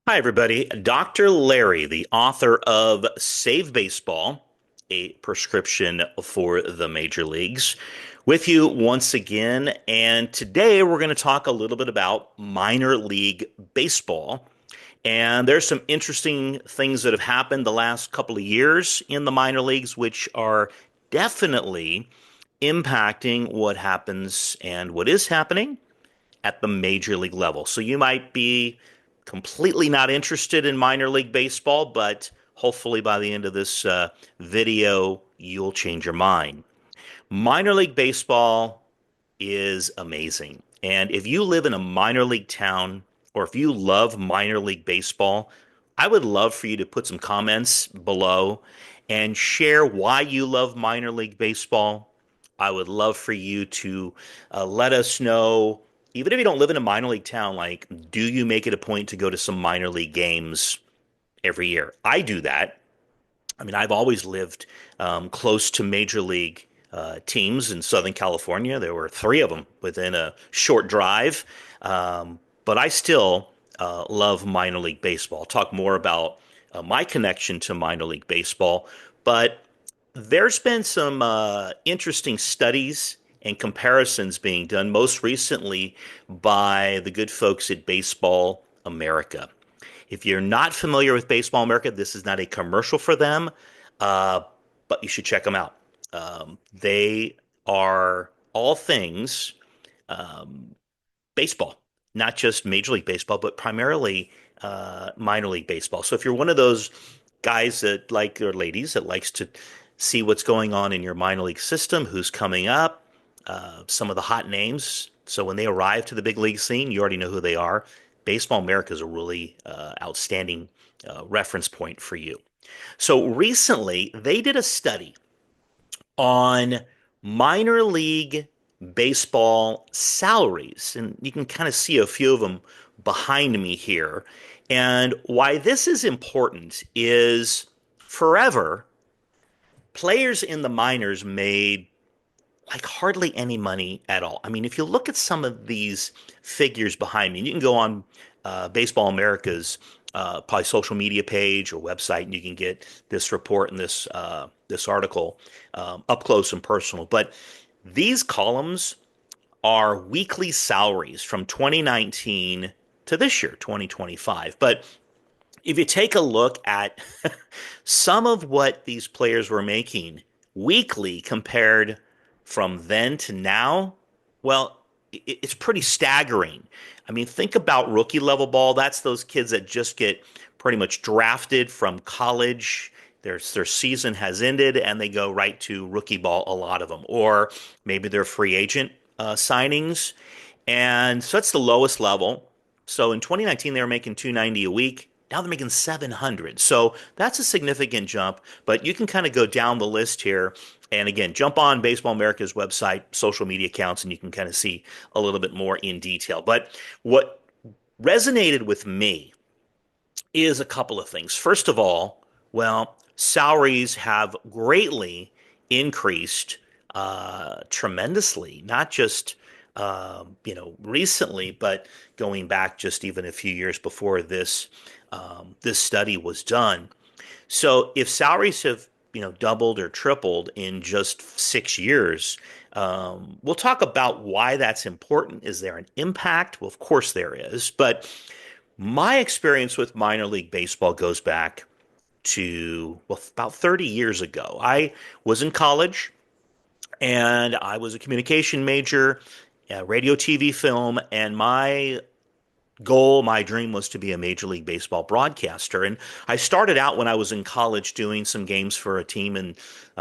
Hi, everybody. Dr. Larry, the author of Save Baseball, a prescription for the major leagues, with you once again. And today we're going to talk a little bit about minor league baseball. And there's some interesting things that have happened the last couple of years in the minor leagues, which are definitely impacting what happens and what is happening at the major league level. So you might be completely not interested in minor league baseball, but hopefully by the end of this video, you'll change your mind. Minor league baseball is amazing. And if you live in a minor league town or if you love minor league baseball, I would love for you to put some comments below and share why you love minor league baseball. I would love for you to let us know, even if you don't live in a minor league town, like, do you make it a point to go to some minor league games every year? I do that. I mean, I've always lived close to major league teams in Southern California. There were three of them within a short drive. But I still love minor league baseball. I'll talk more about my connection to minor league baseball. But there's been some interesting studies and comparisons being done, most recently by the good folks at Baseball America. If you're not familiar with Baseball America, this is not a commercial for them, uh, but you should check them out. They are all things baseball, not just Major League Baseball, but primarily minor league baseball. So if you're one of those guys that like, or ladies that likes to see what's going on in your minor league system, who's coming up, some of the hot names. So when they arrive to the big league scene, you already know who they are. Baseball America is a really outstanding reference point for you. So recently, they did a study on minor league baseball salaries. And you can kind of see a few of them behind me here. And why this is important is forever, players in the minors made like hardly any money at all. I mean, if you look at some of these figures behind me, you can go on Baseball America's probably social media page or website, and you can get this report and this article up close and personal. But these columns are weekly salaries from 2019 to this year, 2025. But if you take a look at some of what these players were making weekly compared from then to now, well, it's pretty staggering. I mean, think about rookie level ball. That's those kids that just get pretty much drafted from college. Their season has ended and they go right to rookie ball, a lot of them. Or maybe they're free agent signings. And so that's the lowest level. So in 2019, they were making 290 a week. Now they're making 700. So that's a significant jump, but you can kind of go down the list here. And again, jump on Baseball America's website, social media accounts, and you can kind of see a little bit more in detail. But what resonated with me is a couple of things. First of all, well, salaries have greatly increased tremendously, not just recently, but going back just even a few years before this study was done. So if salaries have doubled or tripled in just 6 years, we'll talk about why that's important. Is there an impact? Well, of course there is, but my experience with minor league baseball goes back to, well, about 30 years ago. I was in college and I was a communication major, radio, TV, film, and my goal, my dream was to be a Major League Baseball broadcaster. And I started out when I was in college doing some games for a team in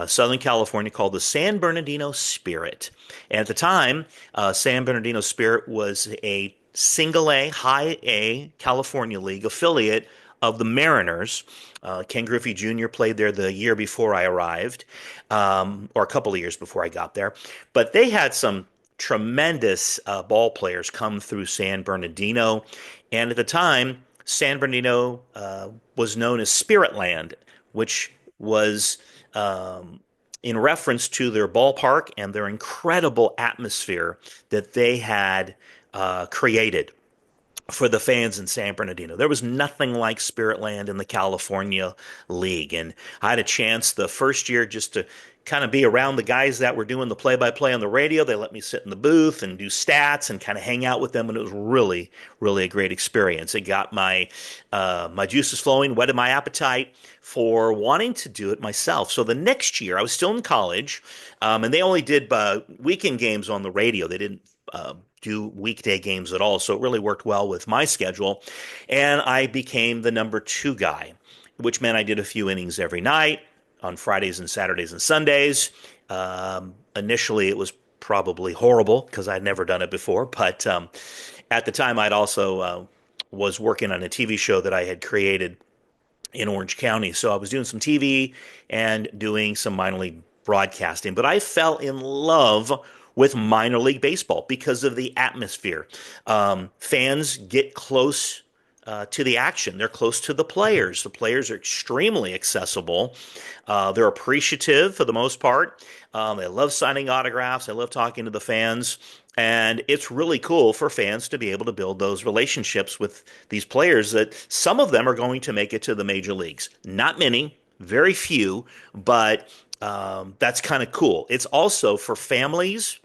Southern California called the San Bernardino Spirit. And at the time, San Bernardino Spirit was a single A, high A California League affiliate of the Mariners. Ken Griffey Jr. played there the year before I arrived, or a couple of years before I got there. But they had some tremendous ball players come through San Bernardino. And at the time, San Bernardino was known as Spirit Land, which was in reference to their ballpark and their incredible atmosphere that they had created. for the fans in San Bernardino. There was nothing like Spiritland in the California League. And I had a chance the first year just to kind of be around the guys that were doing the play-by-play on the radio. They let me sit in the booth and do stats and kind of hang out with them, and it was really, really a great experience. It got my juices flowing, whetted my appetite for wanting to do it myself. So the next year, I was still in college, and they only did weekend games on the radio. They didn't do weekday games at all. So it really worked well with my schedule. And I became the number two guy, which meant I did a few innings every night on Fridays and Saturdays and Sundays. Initially, it was probably horrible because I'd never done it before. But at the time, I'd also was working on a TV show that I had created in Orange County. So I was doing some TV and doing some minor league broadcasting. But I fell in love with minor league baseball because of the atmosphere. Fans get close to the action. They're close to the players. The players are extremely accessible. They're appreciative for the most part. They love signing autographs. They love talking to the fans. And it's really cool for fans to be able to build those relationships with these players that some of them are going to make it to the major leagues. Not many, very few, but that's kind of cool. It's also for families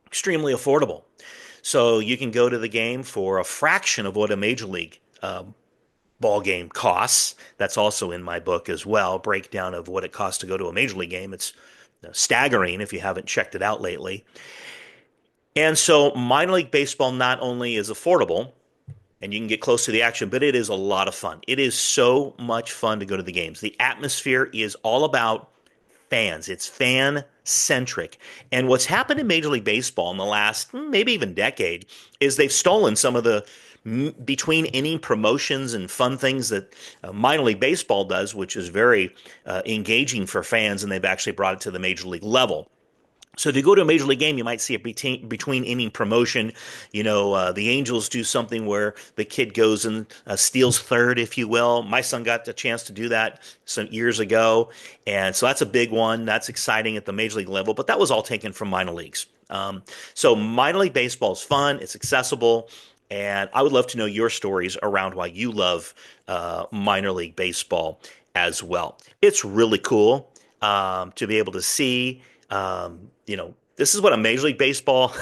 extremely affordable. So you can go to the game for a fraction of what a major league ball game costs. That's also in my book as well, breakdown of what it costs to go to a major league game. It's staggering if you haven't checked it out lately. And so minor league baseball not only is affordable and you can get close to the action, but it is a lot of fun. It is so much fun to go to the games. The atmosphere is all about fans. It's fan centric. And what's happened in Major League Baseball in the last maybe even decade is they've stolen some of the between inning promotions and fun things that minor league baseball does, which is very engaging for fans, and they've actually brought it to the major league level. So if you go to a major league game, you might see a between inning promotion. The Angels do something where the kid goes and steals third, if you will. My son got the chance to do that some years ago, and so that's a big one. That's exciting at the major league level, but that was all taken from minor leagues. So minor league baseball is fun. It's accessible. And I would love to know your stories around why you love minor league baseball as well. It's really cool to be able to see. This is what a Major League Baseball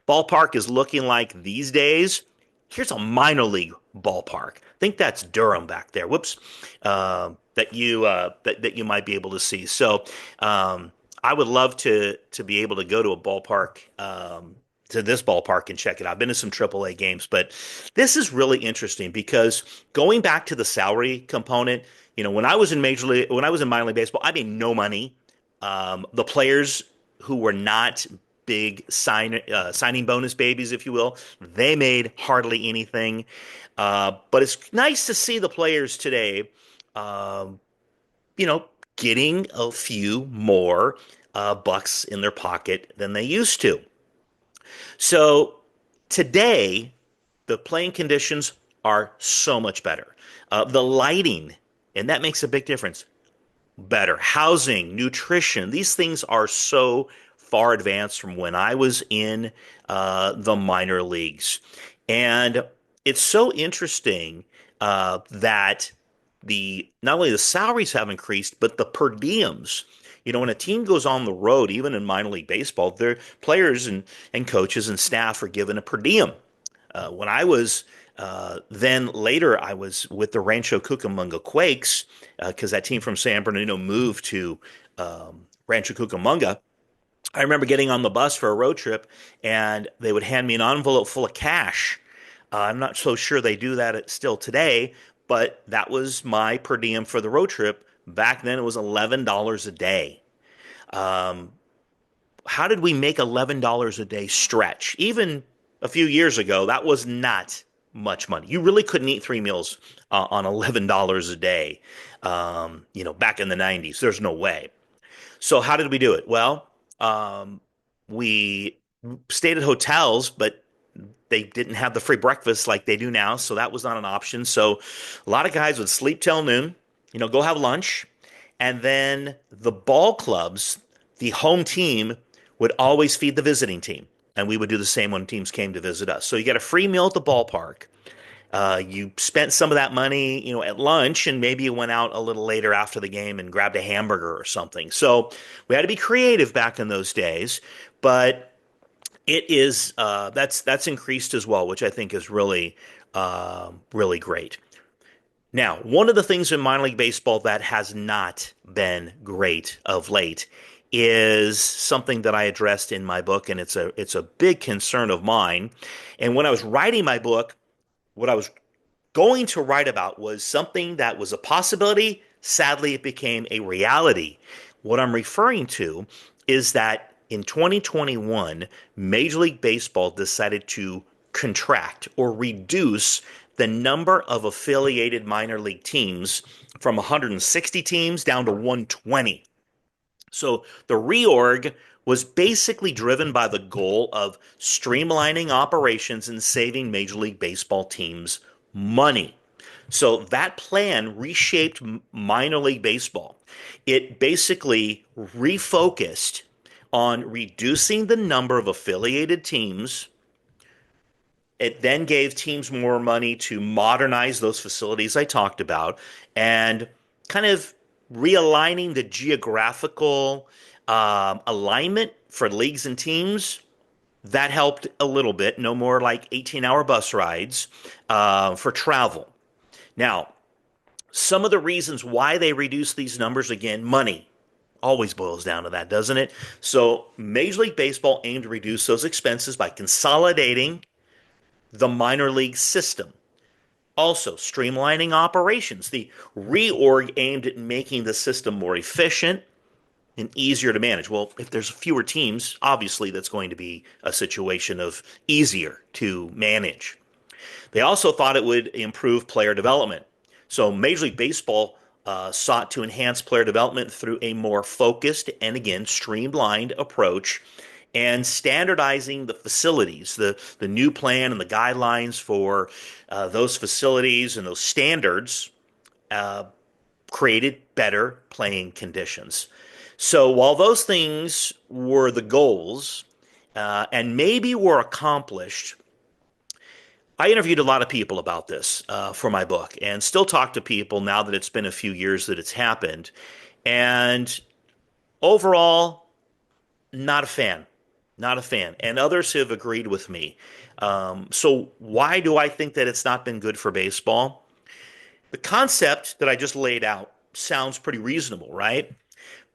ballpark is looking like these days. Here's a minor league ballpark. I think that's Durham back there. Whoops, that you might be able to see. So I would love to be able to go to a ballpark. To this ballpark and check it out. I've been to some AAA games, but this is really interesting because going back to the salary component, when I was in when I was in minor league baseball, I made no money. The players who were not big signing bonus babies, if you will, they made hardly anything. But it's nice to see the players today, you know, getting a few more bucks in their pocket than they used to. So today, the playing conditions are so much better. The lighting, and that makes a big difference. Better housing, nutrition. These things are so far advanced from when I was in the minor leagues. And it's so interesting that the not only the salaries have increased, but the per diems. When a team goes on the road, even in minor league baseball, their players and coaches and staff are given a per diem. When I was then later, I was with the Rancho Cucamonga Quakes because that team from San Bernardino moved to Rancho Cucamonga. I remember getting on the bus for a road trip, and they would hand me an envelope full of cash. I'm not so sure they do that still today, but that was my per diem for the road trip. Back then, it was $11 a day. Um, how did we make $11 a day stretch? Even a few years ago, that was not much money. You really couldn't eat three meals on $11 a day. Back in the 90s, there's no way. So how did we do it? Well, we stayed at hotels, but they didn't have the free breakfast like they do now, so that was not an option. So a lot of guys would sleep till noon, go have lunch, and then the ball clubs, the home team would always feed the visiting team. And we would do the same when teams came to visit us. So you get a free meal at the ballpark. You spent some of that money, at lunch, and maybe you went out a little later after the game and grabbed a hamburger or something. So we had to be creative back in those days, but it is that's increased as well, which I think is really great. Now, one of the things in minor league baseball that has not been great of late is something that I addressed in my book, and it's a big concern of mine. And when I was writing my book, what I was going to write about was something that was a possibility. Sadly, it became a reality. What I'm referring to is that in 2021, Major League Baseball decided to contract or reduce the number of affiliated minor league teams from 160 teams down to 120. So the reorg was basically driven by the goal of streamlining operations and saving Major League Baseball teams money. So that plan reshaped minor league baseball. It basically refocused on reducing the number of affiliated teams. It then gave teams more money to modernize those facilities I talked about and kind of realigning the geographical alignment for leagues and teams. That helped a little bit. No more like 18-hour bus rides for travel. Now, some of the reasons why they reduced these numbers, again, money always boils down to that, doesn't it? So Major League Baseball aimed to reduce those expenses by consolidating the minor league system. Also, streamlining operations. The reorg aimed at making the system more efficient and easier to manage. Well, if there's fewer teams, obviously that's going to be a situation of easier to manage. They also thought it would improve player development. So Major League Baseball sought to enhance player development through a more focused and, again, streamlined approach and standardizing the facilities, the new plan and the guidelines for those facilities and those standards uh, created better playing conditions. So while those things were the goals and maybe were accomplished, I interviewed a lot of people about this for my book and still talk to people now that it's been a few years that it's happened. And overall, not a fan. Not a fan. And others have agreed with me. So, why do I think that it's not been good for baseball? The concept that I just laid out sounds pretty reasonable, right?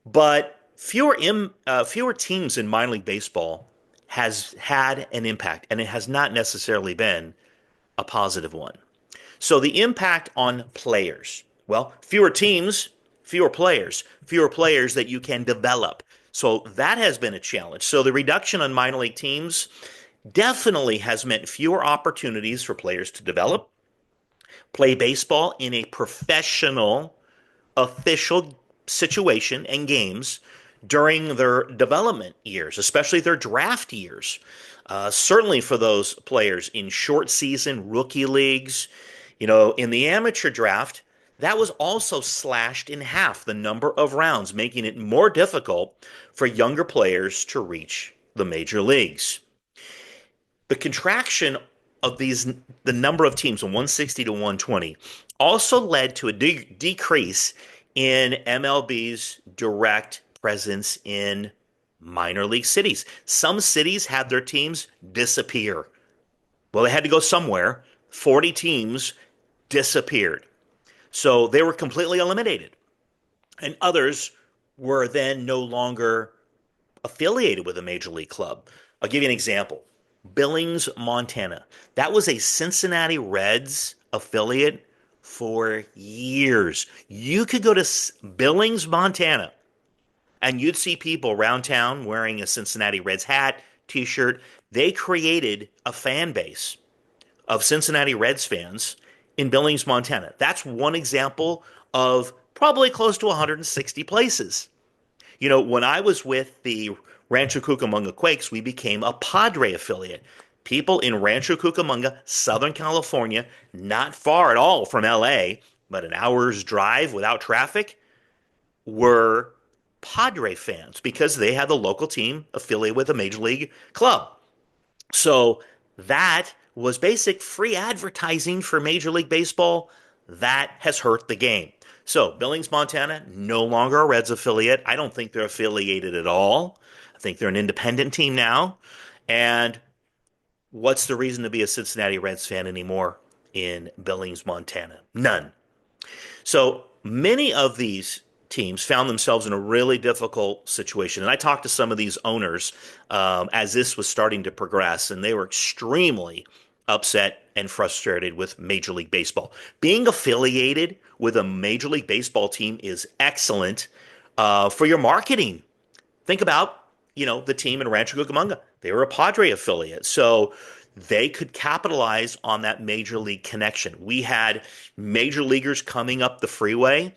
But fewer teams in minor league baseball has had an impact, and it has not necessarily been a positive one. So the impact on players, well, fewer teams, fewer players that you can develop. So that has been a challenge. So the reduction on minor league teams definitely has meant fewer opportunities for players to develop, play baseball in a professional, official situation and games during their development years, especially their draft years. Certainly for those players in short season rookie leagues, in the amateur draft, that was also slashed in half the number of rounds, making it more difficult for younger players to reach the major leagues. The contraction of the number of teams from 160 to 120 also led to a decrease in MLB's direct presence in minor league cities. Some cities had their teams disappear. Well, they had to go somewhere. 40 teams disappeared. So they were completely eliminated. And others were then no longer affiliated with a major league club. I'll give you an example. Billings, Montana. That was a Cincinnati Reds affiliate for years. You could go to Billings, Montana, and you'd see people around town wearing a Cincinnati Reds hat, t-shirt. They created a fan base of Cincinnati Reds fans in Billings, Montana. That's one example of probably close to 160 places. When I was with the Rancho Cucamonga Quakes, we became a Padre affiliate. People in Rancho Cucamonga, Southern California, not far at all from LA, but an hour's drive without traffic, were Padre fans because they had the local team affiliated with a major league club. So that was basic free advertising for Major League Baseball. That has hurt the game. So Billings, Montana, no longer a Reds affiliate. I don't think they're affiliated at all. I think they're an independent team now. And what's the reason to be a Cincinnati Reds fan anymore in Billings, Montana? None. So many of these teams found themselves in a really difficult situation. And I talked to some of these owners as this was starting to progress, and they were extremely upset and frustrated with Major League Baseball. Being affiliated with a Major League Baseball team is excellent for your marketing. Think about, the team in Rancho Cucamonga. They were a Padre affiliate. So they could capitalize on that major league connection. We had major leaguers coming up the freeway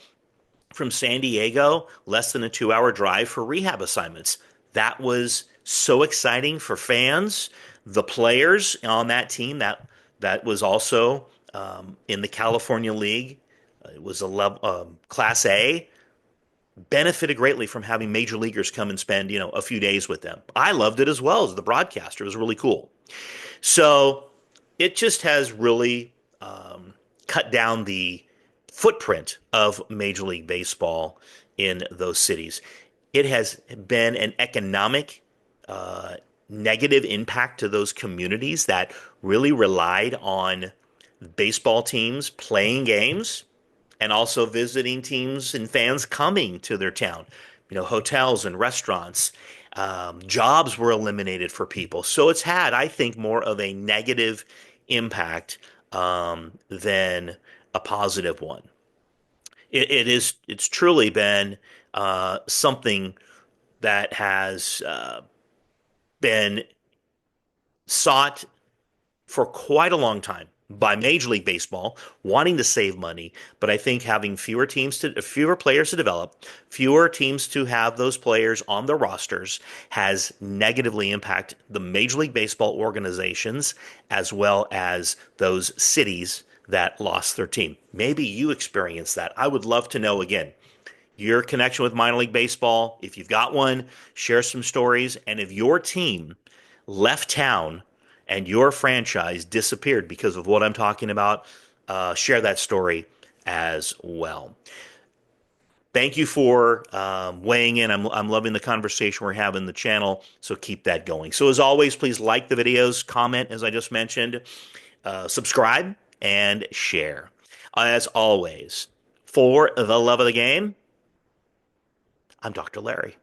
from San Diego, less than a 2 hour drive for rehab assignments. That was so exciting for fans, the players on that team. That was also in the California League. It was a level, Class A, benefited greatly from having major leaguers come and spend, a few days with them. I loved it as well as the broadcaster. It was really cool. So it just has really cut down the footprint of Major League Baseball in those cities. It has been an economic uh, negative impact to those communities that really relied on baseball teams playing games and also visiting teams and fans coming to their town. Hotels and restaurants, jobs were eliminated for people. So it's had, I think, more of a negative impact than a positive one. It's truly been something that has been sought for quite a long time by Major League Baseball, wanting to save money, but I think having fewer players to develop, fewer teams to have those players on their rosters has negatively impacted the Major League Baseball organizations as well as those cities that lost their team. Maybe you experienced that. I would love to know again your connection with minor league baseball. If you've got one, share some stories. And if your team left town and your franchise disappeared because of what I'm talking about, share that story as well. Thank you for weighing in. I'm loving the conversation we're having in the channel, so keep that going. So as always, please like the videos, comment as I just mentioned, subscribe, and share. As always, for the love of the game, I'm Dr. Larry.